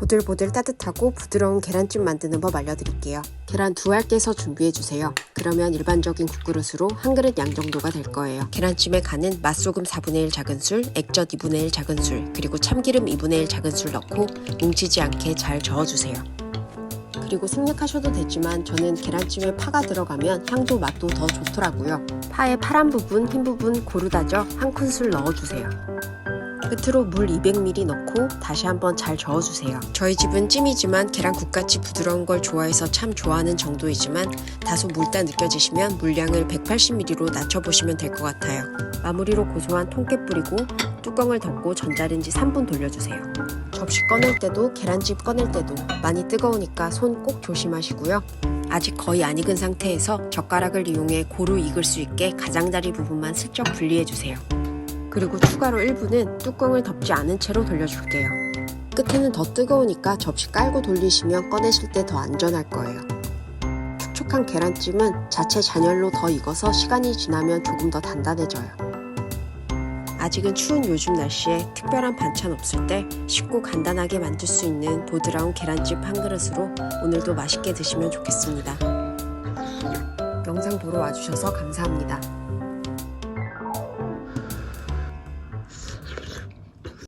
보들보들 따뜻하고 부드러운 계란찜 만드는 법 알려드릴게요. 계란 2알 깨서 준비해주세요. 그러면 일반적인 국그릇으로 한 그릇 양 정도가 될 거예요. 계란찜에 간은 맛소금 4분의 1 작은술, 액젓 2분의 1 작은술, 그리고 참기름 2분의 1 작은술 넣고 뭉치지 않게 잘 저어주세요. 그리고 생략하셔도 되지만 저는 계란찜에 파가 들어가면 향도 맛도 더 좋더라고요. 파의 파란 부분, 흰 부분 고루 다져 한 큰술 넣어주세요. 끝으로 물 200ml 넣고 다시 한번 잘 저어주세요. 저희 집은 찜이지만 계란국같이 부드러운 걸 좋아해서 참 좋아하는 정도이지만 다소 묽다 느껴지시면 물량을 180ml로 낮춰보시면 될 것 같아요. 마무리로 고소한 통깨 뿌리고 뚜껑을 덮고 전자레인지 3분 돌려주세요. 접시 꺼낼 때도 계란찜 꺼낼 때도 많이 뜨거우니까 손 꼭 조심하시고요. 아직 거의 안 익은 상태에서 젓가락을 이용해 고루 익을 수 있게 가장자리 부분만 슬쩍 분리해주세요. 그리고 추가로 1분은 뚜껑을 덮지 않은 채로 돌려줄게요. 끝에는 더 뜨거우니까 접시 깔고 돌리시면 꺼내실 때 더 안전할 거예요. 촉촉한 계란찜은 자체 잔열로 더 익어서 시간이 지나면 조금 더 단단해져요. 아직은 추운 요즘 날씨에 특별한 반찬 없을 때 쉽고 간단하게 만들 수 있는 보드라운 계란찜 한 그릇으로 오늘도 맛있게 드시면 좋겠습니다. 영상 보러 와주셔서 감사합니다.